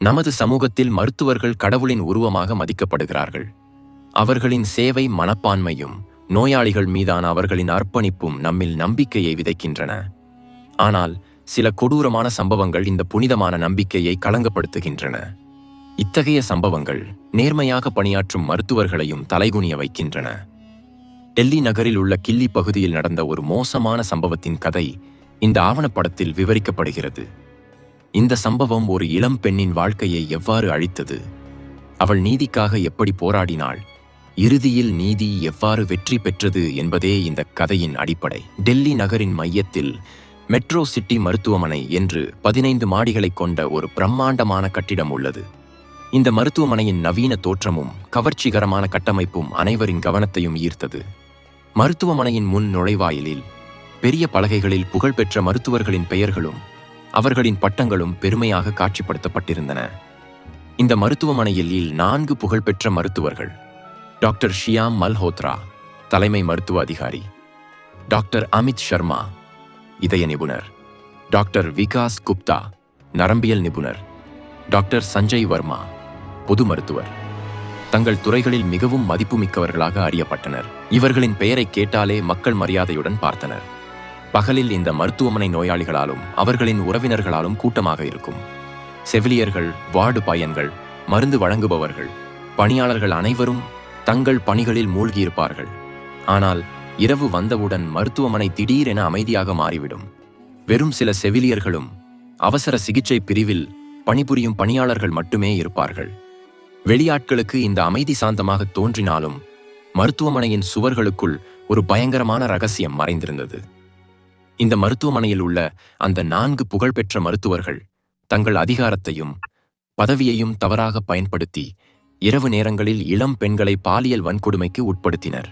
நமது சமூகத்தில் மருத்துவர்கள் கடவுளின் உருவமாக மதிக்கப்படுகிறார்கள். அவர்களின் சேவை மனப்பான்மையும் நோயாளிகள் மீதான அவர்களின் அர்ப்பணிப்பும் நம்மில் நம்பிக்கையை விதைக்கின்றன. ஆனால் சில கொடூரமான சம்பவங்கள் இந்த புனிதமான நம்பிக்கையை களங்கப்படுத்துகின்றன. இத்தகைய சம்பவங்கள் நேர்மையாக பணியாற்றும் மருத்துவர்களையும் தலைகுனிய வைக்கின்றன. டெல்லி நகரில் உள்ள கில்லி பகுதியில் நடந்த ஒரு மோசமான சம்பவத்தின் கதை இந்த ஆவணப்படத்தில் விவரிக்கப்படுகிறது. இந்த சம்பவம் ஒரு இளம் பெண்ணின் வாழ்க்கையை எவ்வாறு அழித்தது, அவள் நீதிக்காக எப்படி போராடினாள், இறுதியில் நீதி எவ்வாறு வெற்றி பெற்றது என்பதே இந்த கதையின் அடிப்படை. டெல்லி நகரின் மையத்தில் மெட்ரோ சிட்டி மருத்துவமனை என்று 15 மாடிகளை கொண்ட ஒரு பிரம்மாண்டமான கட்டிடம் உள்ளது. இந்த மருத்துவமனையின் நவீன தோற்றமும் கவர்ச்சிகரமான கட்டமைப்பும் அனைவரின் கவனத்தையும் ஈர்த்தது. மருத்துவமனையின் முன் நுழைவாயிலில் பெரிய பலகைகளில் புகழ்பெற்ற மருத்துவர்களின் பெயர்களும் அவர்களின் பட்டங்களும் பெருமையாக காட்சிப்படுத்தப்பட்டிருந்தன. இந்த மருத்துவமனையில் 4 புகழ்பெற்ற மருத்துவர்கள்: டாக்டர் ஷியாம் மல்ஹோத்ரா, தலைமை மருத்துவ அதிகாரி; டாக்டர் அமித் சர்மா, இதய நிபுணர்; டாக்டர் விகாஸ் குப்தா, நரம்பியல் நிபுணர்; டாக்டர் சஞ்சய் வர்மா, பொது மருத்துவர். தங்கள் துறைகளில் மிகவும் மதிப்புமிக்கவர்களாக அறியப்பட்டனர். இவர்களின் பெயரை கேட்டாலே மக்கள் மரியாதையுடன் பார்த்தனர். பகலில் இந்த மருத்துவமனை நோயாளிகளாலும் அவர்களின் உறவினர்களாலும் கூட்டமாக இருக்கும். செவிலியர்கள், வார்டு பையன்கள், மருந்து வழங்குபவர்கள், பணியாளர்கள் அனைவரும் தங்கள் பணிகளில் மூழ்கியிருப்பார்கள். ஆனால் இரவு வந்தவுடன் மருத்துவமனை திடீரென அமைதியாக மாறிவிடும். வெறும் சில செவிலியர்களும் அவசர சிகிச்சை பிரிவில் பணிபுரியும் பணியாளர்கள் மட்டுமே இருப்பார்கள். வெளியாட்களுக்கு இந்த அமைதி சாந்தமாக தோன்றினாலும் மருத்துவமனையின் சுவர்களுக்குள் ஒரு பயங்கரமான ரகசியம் மறைந்திருந்தது. இந்த மருத்துவமனையில் உள்ள அந்த 4 புகழ்பெற்ற மருத்துவர்கள் தங்கள் அதிகாரத்தையும் பதவியையும் தவறாக பயன்படுத்தி இரவு நேரங்களில் இளம் பெண்களை பாலியல் வன்கொடுமைக்கு உட்படுத்தினர்.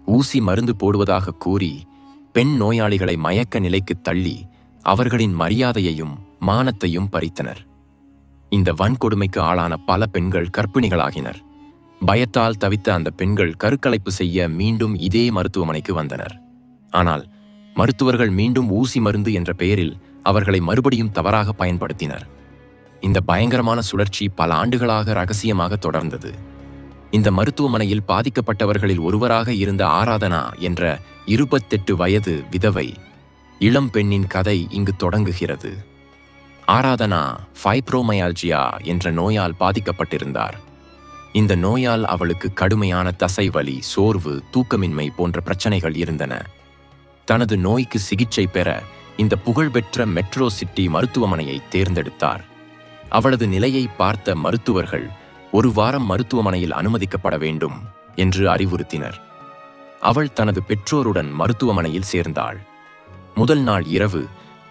ஊசி மருந்து போடுவதாக கூறி பெண் நோயாளிகளை மயக்க நிலைக்கு தள்ளி அவர்களின் மரியாதையையும் மானத்தையும் பறித்தனர். இந்த வன்கொடுமைக்கு ஆளான பல பெண்கள் கர்ப்பிணிகளாகினர். பயத்தால் தவித்த அந்த பெண்கள் கருக்கலைப்பு செய்ய மீண்டும் இதே மருத்துவமனைக்கு வந்தனர். ஆனால் மருத்துவர்கள் மீண்டும் ஊசி மருந்து என்ற பெயரில் அவர்களை மறுபடியும் தவறாக பயன்படுத்தினர். இந்த பயங்கரமான சுழற்சி பல ஆண்டுகளாக ரகசியமாக தொடர்ந்தது. இந்த மருத்துவமனையில் பாதிக்கப்பட்டவர்களில் ஒருவராக இருந்த ஆராதனா என்ற 28 வயது விதவை இளம் பெண்ணின் கதை இங்கு தொடங்குகிறது. ஆராதனா ஃபைப்ரோமயால்ஜியா என்ற நோயால் பாதிக்கப்பட்டிருந்தார். இந்த நோயால் அவளுக்கு கடுமையான தசைவலி, சோர்வு, தூக்கமின்மை போன்ற பிரச்சனைகள் இருந்தன. தனது நோய்க்கு சிகிச்சை பெற இந்த புகழ்பெற்ற மெட்ரோ சிட்டி மருத்துவமனையை தேர்ந்தெடுத்தார். அவளது நிலையை பார்த்த மருத்துவர்கள் 1 வாரம் மருத்துவமனையில் அனுமதிக்கப்பட வேண்டும் என்று அறிவுறுத்தினர். அவள் தனது பெற்றோருடன் மருத்துவமனையில் சேர்ந்தாள். முதல் நாள் இரவு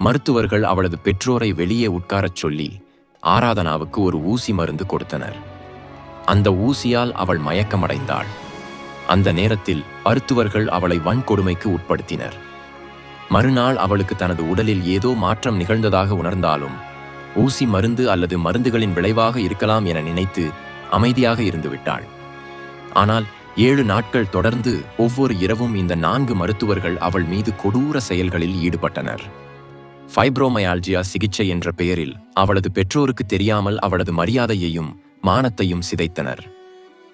மருத்துவர்கள் அவளது பெற்றோரை வெளியே உட்காரச் சொல்லி ஆராதனாவுக்கு ஒரு ஊசி மருந்து கொடுத்தனர். அந்த ஊசியால் அவள் மயக்கமடைந்தாள். அந்த நேரத்தில் மருத்துவர்கள் அவளை வன்கொடுமைக்கு உட்படுத்தினர். மறுநாள் அவளுக்கு தனது உடலில் ஏதோ மாற்றம் நிகழ்ந்ததாக உணர்ந்தாலும் ஊசி மருந்து அல்லது மருந்துகளின் விளைவாக இருக்கலாம் என நினைத்து அமைதியாக இருந்துவிட்டாள். ஆனால் 7 நாட்கள் தொடர்ந்து ஒவ்வொரு இரவும் இந்த 4 மருத்துவர்கள் அவள் மீது கொடூர செயல்களில் ஈடுபட்டனர். ஃபைப்ரோமயால்ஜியா சிகிச்சை என்ற பெயரில் அவளது பெற்றோருக்கு தெரியாமல் அவளது மரியாதையையும் மானத்தையும் சிதைத்தனர்.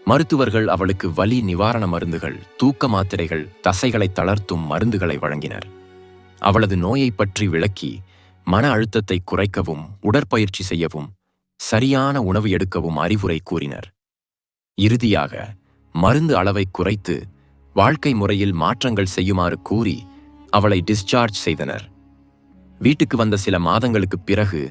மருத்துவர்கள் அவளுக்கு வலி நிவாரண மருந்துகள், தூக்க மாத்திரைகள், தசைகளை தளர்த்தும் மருந்துகளை வழங்கினர். அவளது நோயை பற்றி விளக்கி மன அழுத்தத்தை குறைக்கவும், உடற்பயிற்சி செய்யவும், சரியான உணவு எடுக்கவும் அறிவுரை கூறினர். இறுதியாக மருந்து அளவை குறைத்து வாழ்க்கை முறையில் மாற்றங்கள் செய்யுமாறு கூறி அவளை டிஸ்சார்ஜ் செய்தனர். வீட்டுக்கு வந்த சில மாதங்களுக்கு பிறகு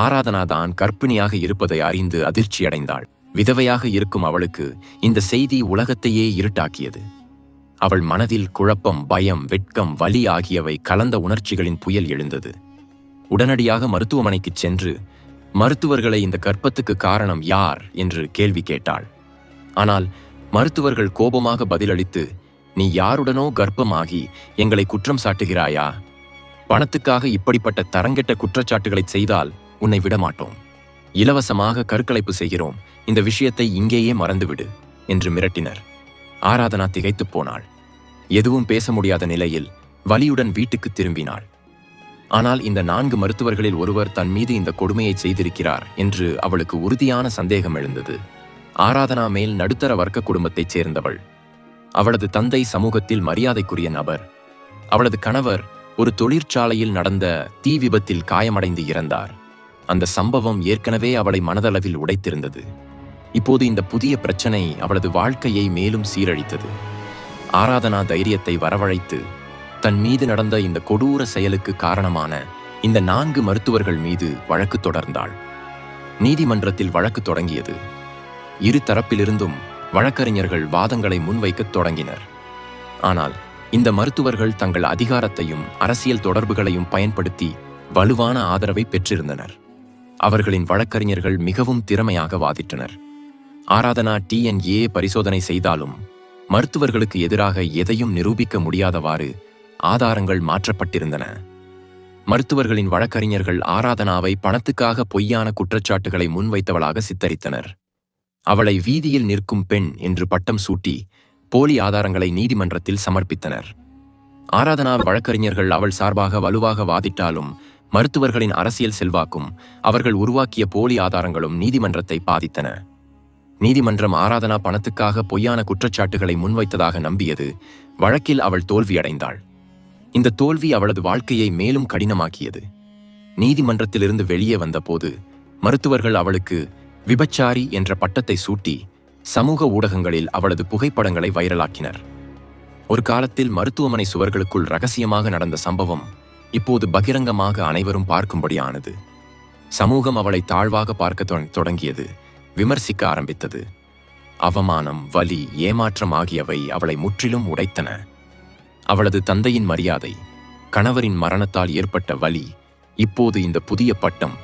ஆராதனா தான் கர்ப்பிணியாக இருப்பதை அறிந்து அதிர்ச்சியடைந்தாள். விதவையாக இருக்கும் அவளுக்கு இந்த செய்தி உலகத்தையே இருட்டாக்கியது. அவள் மனதில் குழப்பம், பயம், வெட்கம், வலி ஆகியவை கலந்த உணர்ச்சிகளின் புயல் எழுந்தது. உடனடியாக மருத்துவமனைக்கு சென்று மருத்துவர்களை இந்த கர்ப்பத்துக்கு காரணம் யார் என்று கேள்வி கேட்டாள். ஆனால் மருத்துவர்கள் கோபமாக பதிலளித்து, நீ யாருடனோ கர்ப்பமாகி எங்களை குற்றம் சாட்டுகிறாயா? பணத்துக்காக இப்படிப்பட்ட தரங்கெட்ட குற்றச்சாட்டுகளை செய்தால் உன்னை விடமாட்டோம். இலவசமாக கருக்கலைப்பு செய்கிறோம். இந்த விஷயத்தை இங்கேயே மறந்துவிடு என்று மிரட்டினர். ஆராதனா திகைத்துப் போனாள். எதுவும் பேச முடியாத நிலையில் வலியுடன் வீட்டுக்கு திரும்பினாள். ஆனால் இந்த 4 மருத்துவர்களில் ஒருவர் தன் மீது இந்த கொடுமையை செய்திருக்கிறார் என்று அவளுக்கு உறுதியான சந்தேகம் எழுந்தது. ஆராதனா மேல் நடுத்தர வர்க்க குடும்பத்தைச் சேர்ந்தவள். அவளது தந்தை சமூகத்தில் மரியாதைக்குரிய நபர். அவளது கணவர் ஒரு தொழிற்சாலையில் நடந்த தீ விபத்தில் காயமடைந்து இறந்தார். அந்த சம்பவம் ஏற்கனவே அவளை மனதளவில் உடைத்திருந்தது. இப்போது இந்த புதிய பிரச்சனை அவளது வாழ்க்கையை மேலும் சீரழித்தது. ஆராதனா தைரியத்தை வரவழைத்து தன் மீது நடந்த இந்த கொடூர செயலுக்கு காரணமான இந்த 4 மருத்துவர்கள் மீது வழக்கு தொடர்ந்தாள். நீதிமன்றத்தில் வழக்கு தொடங்கியது. இரு தரப்பிலிருந்தும் வழக்கறிஞர்கள் வாதங்களை முன்வைக்கத் தொடங்கினர். ஆனால் இந்த மருத்துவர்கள் தங்கள் அதிகாரத்தையும் அரசியல் தொடர்புகளையும் பயன்படுத்தி வலுவான ஆதரவை பெற்றிருந்தனர். அவர்களின் வழக்கறிஞர்கள் மிகவும் திறமையாக வாதிட்டனர். ஆராதனா DNA பரிசோதனை செய்தாலும் மருத்துவர்களுக்கு எதிராக எதையும் நிரூபிக்க முடியாதவாறு ஆதாரங்கள் மாற்றப்பட்டிருந்தன. மருத்துவர்களின் வழக்கறிஞர்கள் ஆராதனாவை பணத்துக்காக பொய்யான குற்றச்சாட்டுகளை முன்வைத்தவளாக சித்தரித்தனர். அவளை வீதியில் நிற்கும் பெண் என்று பட்டம் சூட்டி போலி ஆதாரங்களை நீதிமன்றத்தில் சமர்ப்பித்தனர். ஆராதனா வழக்கறிஞர்கள் அவள் சார்பாக வலுவாக வாதிட்டாலும் மருத்துவர்களின் அரசியல் செல்வாக்கும் அவர்கள் உருவாக்கிய போலி ஆதாரங்களும் நீதிமன்றத்தை பாதித்தன. நீதிமன்றம் ஆராதனா பணத்துக்காக பொய்யான குற்றச்சாட்டுகளை முன்வைத்ததாக நம்பியது. வழக்கில் அவள் தோல்வியடைந்தாள். இந்த தோல்வி அவளது வாழ்க்கையை மேலும் கடினமாக்கியது. நீதிமன்றத்திலிருந்து வெளியே வந்தபோது மருத்துவர்கள் அவளுக்கு விபச்சாரி என்ற பட்டத்தை சூட்டி சமூக ஊடகங்களில் அவளது புகைப்படங்களை வைரலாக்கினர். ஒரு காலத்தில் மருத்துவமனை சுவர்களுக்குள் ரகசியமாக நடந்த சம்பவம் இப்போது பகிரங்கமாக அனைவரும் பார்க்கும்படியானது. சமூகம் அவளை தாழ்வாக பார்க்க தொடங்கியது, விமர்சிக்க ஆரம்பித்தது. அவமானம், வலி, ஏமாற்றம் ஆகியவை அவளை முற்றிலும் உடைத்தன. அவளது தந்தையின் மரியாதை, கணவரின் மரணத்தால் ஏற்பட்ட வலி, இப்போது இந்த புதிய பட்டம்,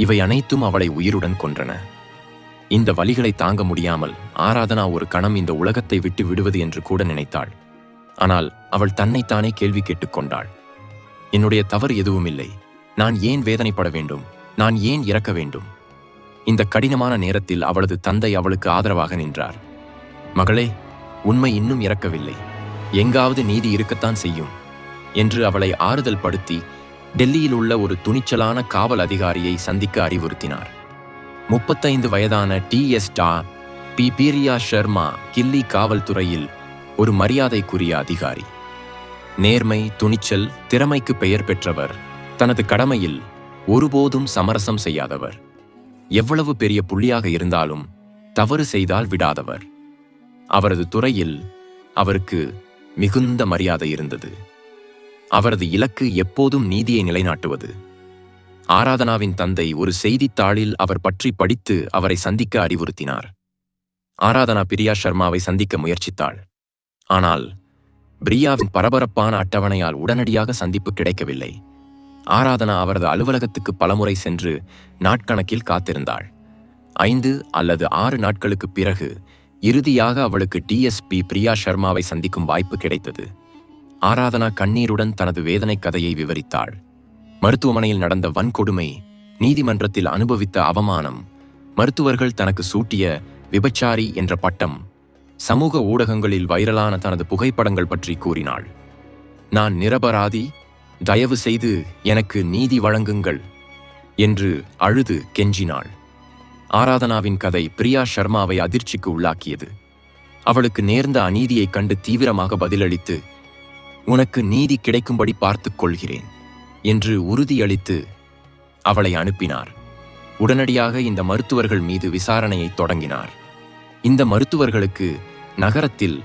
இவை அனைத்தும் அவளை உயிருடன் கொன்றன. இந்த வலிகளை தாங்க முடியாமல் ஆராதனா ஒரு கணம் இந்த உலகத்தை விட்டு விடுவது என்று கூட நினைத்தாள். ஆனால் அவள் தன்னைத்தானே கேள்வி கேட்டுக்கொண்டாள். என்னுடைய தவறு எதுவுமில்லை. நான் ஏன் வேதனைப்பட வேண்டும்? நான் ஏன் இறக்க வேண்டும்? இந்த கடினமான நேரத்தில் அவளது தந்தை அவளுக்கு ஆதரவாக நின்றார். மகளே, உண்மை இன்னும் இறக்கவில்லை. எங்காவது நீதி இருக்கத்தான் செய்யும் என்று அவளை ஆறுதல் படுத்தி டெல்லியில் உள்ள ஒரு துணிச்சலான காவல் அதிகாரியை சந்திக்க அறிவுறுத்தினார். 35 வயதான TS பிரியா சர்மா கில்லி காவல்துறையில் ஒரு மரியாதைக்குரிய அதிகாரி. நேர்மை, துணிச்சல், திறமைக்கு பெயர் பெற்றவர். தனது கடமையில் ஒருபோதும் சமரசம் செய்யாதவர். எவ்வளவு பெரிய புள்ளியாக இருந்தாலும் தவறு செய்தால் விடாதவர். அவரது துறையில் அவருக்கு மிகுந்த மரியாதை இருந்தது. அவரது இலக்கு எப்போதும் நீதியை நிலைநாட்டுவது. ஆராதனாவின் தந்தை ஒரு செய்தித்தாளில் அவர் பற்றி படித்து அவரை சந்திக்க அறிவுறுத்தினார். ஆராதனா பிரியா சர்மாவை சந்திக்க முயற்சித்தாள். ஆனால் பிரியாவின் பரபரப்பான அட்டவணையால் உடனடியாக சந்திப்பு கிடைக்கவில்லை. ஆராதனா அவரது அலுவலகத்துக்கு பலமுறை சென்று நாட்கணக்கில் காத்திருந்தாள். 5 அல்லது 6 நாட்களுக்கு பிறகு இறுதியாக அவளுக்கு DSP பிரியா சர்மாவை சந்திக்கும் வாய்ப்பு கிடைத்தது. ஆராதனா கண்ணீருடன் தனது வேதனை கதையை விவரித்தாள். மருத்துவமனையில் நடந்த வன்கொடுமை, நீதிமன்றத்தில் அனுபவித்த அவமானம், மருத்துவர்கள் தனக்கு சூட்டிய விபச்சாரி என்ற பட்டம், சமூக ஊடகங்களில் வைரலான தனது புகைப்படங்கள் பற்றி கூறினாள். நான் நிரபராதி, தயவு செய்து எனக்கு நீதி வழங்குங்கள் என்று அழுது கெஞ்சினாள். ஆராதனாவின் கதை பிரியா சர்மாவை அதிர்ச்சிக்கு உள்ளாக்கியது. அவளுக்கு நேர்ந்த அநீதியைக் கண்டு தீவிரமாக பதிலளித்து, உனக்கு நீதி கிடைக்கும்படி பார்த்துக் கொள்கிறேன் என்று உறுதியளித்து அவளை அனுப்பினார். உடனடியாக இந்த மருத்துவர்கள் மீது விசாரணையை தொடங்கினார். இந்த மருத்துவர்களுக்கு நகரத்தில்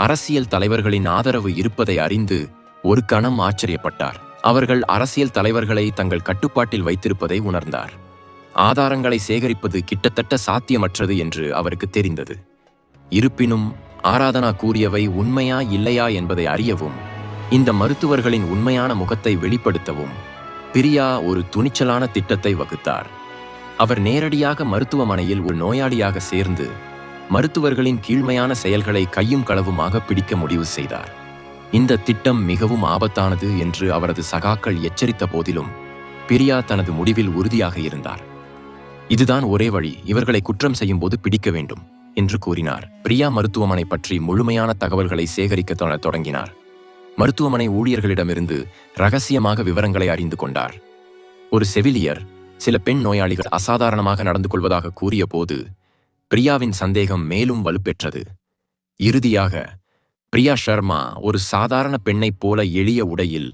அரசியல் தலைவர்களின் ஆதரவு இருப்பதை அறிந்து ஒரு கணம் ஆச்சரியப்பட்டார். அவர்கள் அரசியல் தலைவர்களை தங்கள் கட்டுப்பாட்டில் வைத்திருப்பதை உணர்ந்தார். ஆதாரங்களை சேகரிப்பது கிட்டத்தட்ட சாத்தியமற்றது என்று அவருக்கு தெரிந்தது. இருப்பினும் ஆராதனா கூறியவை உண்மையா இல்லையா என்பதை அறியவும், இந்த மருத்துவர்களின் உண்மையான முகத்தை வெளிப்படுத்தவும் பிரியா ஒரு துணிச்சலான திட்டத்தை வகுத்தார். அவர் நேரடியாக மருத்துவமனையில் ஒரு நோயாளியாக சேர்ந்து மருத்துவர்களின் கீழ்மையான செயல்களை கையும் களவுமாக பிடிக்க முடிவு செய்தார். இந்த திட்டம் மிகவும் ஆபத்தானது என்று அவரது சகாக்கள் எச்சரித்த போதிலும் பிரியா தனது முடிவில் உறுதியாக இருந்தார். இதுதான் ஒரே வழி, இவர்களை குற்றம் செய்யும் போது பிடிக்க வேண்டும் என்று கூறினார். பிரியா மருத்துவமனை பற்றி முழுமையான தகவல்களை சேகரிக்க தொடங்கினார். மருத்துவமனை ஊழியர்களிடமிருந்து ரகசியமாக விவரங்களை அறிந்து கொண்டார். ஒரு செவிலியர் சில பெண் நோயாளிகள் அசாதாரணமாக நடந்து கொள்வதாக கூறிய போது பிரியாவின் சந்தேகம் மேலும் வலுப்பெற்றது. இறுதியாக பிரியா ஷர்மா ஒரு சாதாரண பெண்ணைப் போல எளிய உடையில்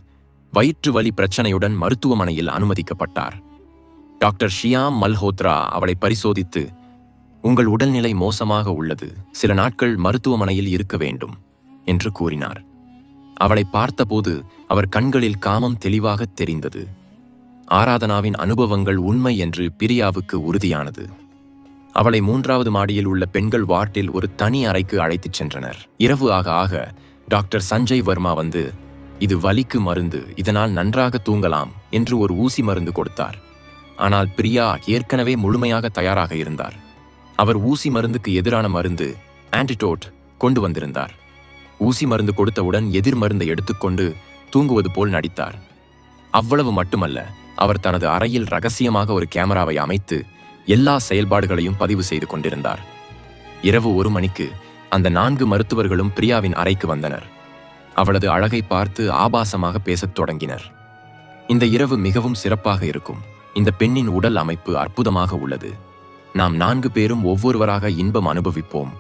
வயிற்று வலி பிரச்சனையுடன் மருத்துவமனையில் அனுமதிக்கப்பட்டார். டாக்டர் ஷியாம் மல்ஹோத்ரா அவளை பரிசோதித்து, உங்கள் உடல்நிலை மோசமாக உள்ளது, சில நாட்கள் மருத்துவமனையில் இருக்க வேண்டும் என்று கூறினார். அவளை பார்த்தபோது அவர் கண்களில் காமம் தெளிவாக தெரிந்தது. ஆராதனாவின் அனுபவங்கள் உண்மை என்று பிரியாவுக்கு உறுதியானது. அவளை 3வது மாடியில் உள்ள பெண்கள் வார்டில் ஒரு தனி அறைக்கு அழைத்துச் சென்றனர். இரவு ஆக ஆக டாக்டர் சஞ்சய் வர்மா வந்து, இது வலிக்கு மருந்து, இதனால் நன்றாக தூங்கலாம் என்று ஒரு ஊசி மருந்து கொடுத்தார். ஆனால் பிரியா ஏற்கனவே முழுமையாக தயாராக இருந்தார். அவர் ஊசி மருந்துக்கு எதிரான மருந்து ஆன்டிடோட் கொண்டு வந்திருந்தார். ஊசி மருந்து கொடுத்தவுடன் எதிர் மருந்தை எடுத்துக்கொண்டு தூங்குவது போல் நடித்தார். அவ்வளவு மட்டுமல்ல, அவர் தனது அறையில் ரகசியமாக ஒரு கேமராவை அமைத்து எல்லா செயல்பாடுகளையும் பதிவு செய்து கொண்டிருந்தார். இரவு 1 மணிக்கு அந்த 4 மருத்துவர்களும் பிரியாவின் அறைக்கு வந்தனர். அவளது அழகை பார்த்து ஆபாசமாக பேசத் தொடங்கினர். இந்த இரவு மிகவும் சிறப்பாக இருக்கும். இந்த பெண்ணின் உடல் அமைப்பு அற்புதமாக உள்ளது. நாம் 4 பேரும் ஒவ்வொருவராக இன்பம் அனுபவிப்போம்.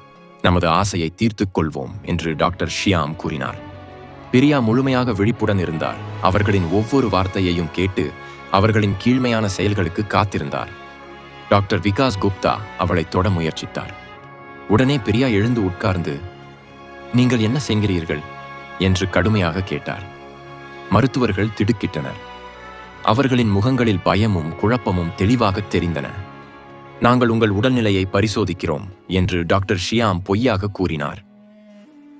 நமது ஆசையை தீர்த்துக் கொள்வோம் என்று டாக்டர் ஷியாம் கூறினார். பிரியா முழுமையாக விழிப்புடன் இருந்தார். அவர்களின் ஒவ்வொரு வார்த்தையையும் கேட்டு அவர்களின் கீழ்மையான செயல்களுக்கு காத்திருந்தார். டாக்டர் விகாஸ் குப்தா அவளை தொட முயற்சித்தார். உடனே பிரியா எழுந்து உட்கார்ந்து, நீங்கள் என்ன செய்கிறீர்கள் என்று கடுமையாக கேட்டார். மருத்துவர்கள் திடுக்கிட்டனர். அவர்களின் முகங்களில் பயமும் குழப்பமும் தெளிவாக தெரிந்தன. நாங்கள் உங்கள் உடல்நிலையை பரிசோதிக்கிறோம் என்று டாக்டர் ஷியாம் பொய்யாக கூறினார்.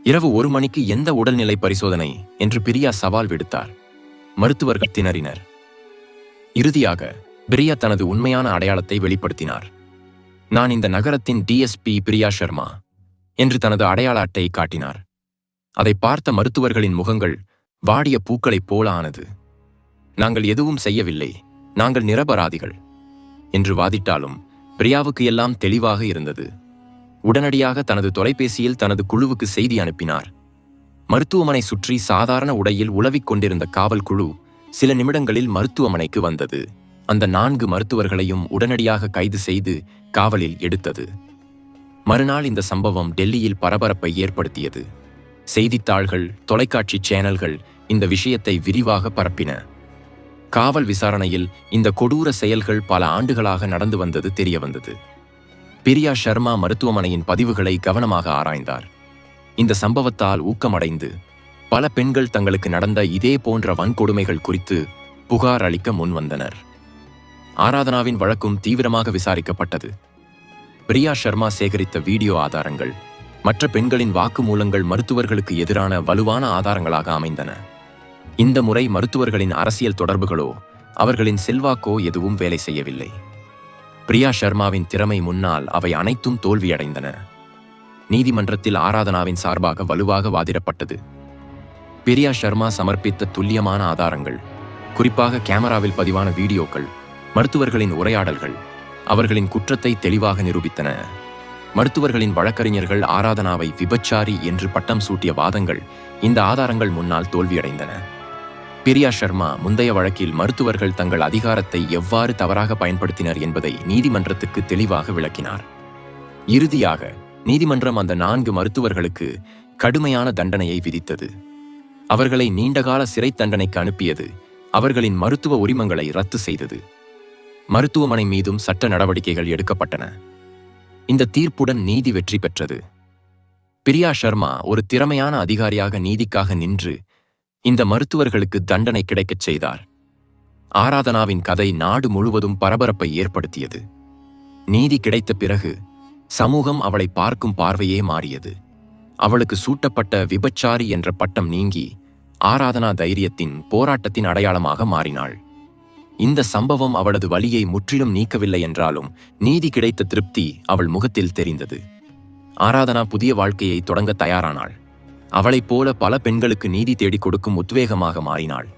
இரவு 1 மணிக்கு எந்த உடல்நிலை பரிசோதனை என்று பிரியா சவால் விடுத்தார். மருத்துவர்கள் திணறினர். இறுதியாக பிரியா தனது உண்மையான அடையாளத்தை வெளிப்படுத்தினார். நான் இந்த நகரத்தின் டிஎஸ்பி பிரியா ஷர்மா என்று தனது அடையாள அட்டையை காட்டினார். அதை பார்த்த மருத்துவர்களின் முகங்கள் வாடிய பூக்களைப் போல ஆனது. நாங்கள் எதுவும் செய்யவில்லை, நாங்கள் நிரபராதிகள் என்று வாதிட்டாலும் பிரியாவுக்கு எல்லாம் தெளிவாக இருந்தது. உடனடியாக தனது தொலைபேசியில் தனது குழுவுக்கு செய்தி அனுப்பினார். மருத்துவமனை சுற்றி சாதாரண உடையில் உலவிக் கொண்டிருந்த காவல் குழு சில நிமிடங்களில் மருத்துவமனைக்கு வந்தது. அந்த 4 மருத்துவர்களையும் உடனடியாக கைது செய்து காவலில் எடுத்தது. மறுநாள் இந்த சம்பவம் டெல்லியில் பரபரப்பை ஏற்படுத்தியது. செய்தித்தாள்கள், தொலைக்காட்சி சேனல்கள் இந்த விஷயத்தை விரிவாக பரப்பின. காவல் விசாரணையில் இந்த கொடூர செயல்கள் பல ஆண்டுகளாக நடந்து வந்தது தெரியவந்தது. பிரியா ஷர்மா மருத்துவமனையின் பதிவுகளை கவனமாக ஆராய்ந்தார். இந்த சம்பவத்தால் ஊக்கமடைந்து பல பெண்கள் தங்களுக்கு நடந்த இதே போன்ற வன்கொடுமைகள் குறித்து புகார் அளிக்க முன்வந்தனர். ஆராதனாவின் வழக்கும் தீவிரமாக விசாரிக்கப்பட்டது. பிரியா ஷர்மா சேகரித்த வீடியோ ஆதாரங்கள், மற்ற பெண்களின் வாக்குமூலங்கள் மருத்துவர்களுக்கு எதிரான வலுவான ஆதாரங்களாக அமைந்தன. இந்த முறை மருத்துவர்களின் அரசியல் தொடர்புகளோ அவர்களின் செல்வாக்கோ எதுவும் வேலை செய்யவில்லை. பிரியா ஷர்மாவின் திறமை முன்னால் அவை அனைத்தும் தோல்வியடைந்தன. நீதிமன்றத்தில் ஆராதனாவின் சார்பாக வலுவாக வாதிடப்பட்டது. பிரியா ஷர்மா சமர்ப்பித்த துல்லியமான ஆதாரங்கள், குறிப்பாக கேமராவில் பதிவான வீடியோக்கள், மருத்துவர்களின் உரையாடல்கள் அவர்களின் குற்றத்தை தெளிவாக நிரூபித்தன. மருத்துவர்களின் வழக்கறிஞர்கள் ஆராதனாவை விபச்சாரி என்று பட்டம் சூட்டிய வாதங்கள் இந்த ஆதாரங்கள் முன்னால் தோல்வியடைந்தன. பிரியா ஷர்மா முந்தைய வழக்கில் மருத்துவர்கள் தங்கள் அதிகாரத்தை எவ்வாறு தவறாக பயன்படுத்தினர் என்பதை நீதிமன்றத்துக்கு தெளிவாக விளக்கினார். இறுதியாக நீதிமன்றம் அந்த 4 மருத்துவர்களுக்கு கடுமையான தண்டனையை விதித்தது. அவர்களை நீண்டகால சிறை தண்டனைக்கு அனுப்பியது. அவர்களின் மருத்துவ உரிமங்களை ரத்து செய்தது. மருத்துவமனை மீதும் சட்ட நடவடிக்கைகள் எடுக்கப்பட்டன. இந்த தீர்ப்புடன் நீதி வெற்றி பெற்றது. பிரியா ஷர்மா ஒரு திறமையான அதிகாரியாக நீதிக்காக நின்று இந்த மருத்துவர்களுக்கு தண்டனை கிடைக்கச் செய்தார். ஆராதனாவின் கதை நாடு முழுவதும் பரபரப்பை ஏற்படுத்தியது. நீதி கிடைத்த பிறகு சமூகம் அவளை பார்க்கும் பார்வையே மாறியது. அவளுக்கு சூட்டப்பட்ட விபச்சாரி என்ற பட்டம் நீங்கி ஆராதனா தைரியத்தின், போராட்டத்தின் அடையாளமாக மாறினாள். இந்த சம்பவம் அவளது வலியை முற்றிலும் நீக்கவில்லை என்றாலும் நீதி கிடைத்த திருப்தி அவள் முகத்தில் தெரிந்தது. ஆராதனா புதிய வாழ்க்கையை தொடங்க தயாரானாள். அவளைப் போல பல பெண்களுக்கு நீதி தேடிக் கொடுக்கும் உத்வேகமாக மாறினாள்.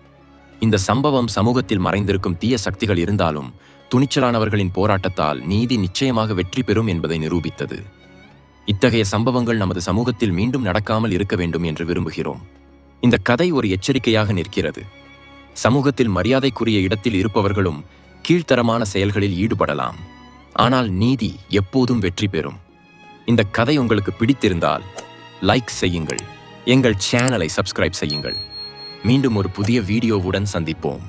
இந்த சம்பவம் சமூகத்தில் மறைந்திருக்கும் தீய சக்திகள் இருந்தாலும் துணிச்சலானவர்களின் போராட்டத்தால் நீதி நிச்சயமாக வெற்றி பெறும் என்பதை நிரூபித்தது. இத்தகைய சம்பவங்கள் நமது சமூகத்தில் மீண்டும் நடக்காமல் இருக்க வேண்டும் என்று விரும்புகிறோம். இந்த கதை ஒரு எச்சரிக்கையாக நிற்கிறது. சமூகத்தில் மரியாதைக்குரிய இடத்தில் இருப்பவர்களும் கீழ்த்தரமான செயல்களில் ஈடுபடலாம். ஆனால் நீதி எப்போதும் வெற்றி பெறும். இந்த கதை உங்களுக்கு பிடித்திருந்தால் லைக் செய்யுங்கள். எங்கள் சேனலை சப்ஸ்கிரைப் செய்யுங்கள். மீண்டும் ஒரு புதிய வீடியோவுடன் சந்திப்போம்.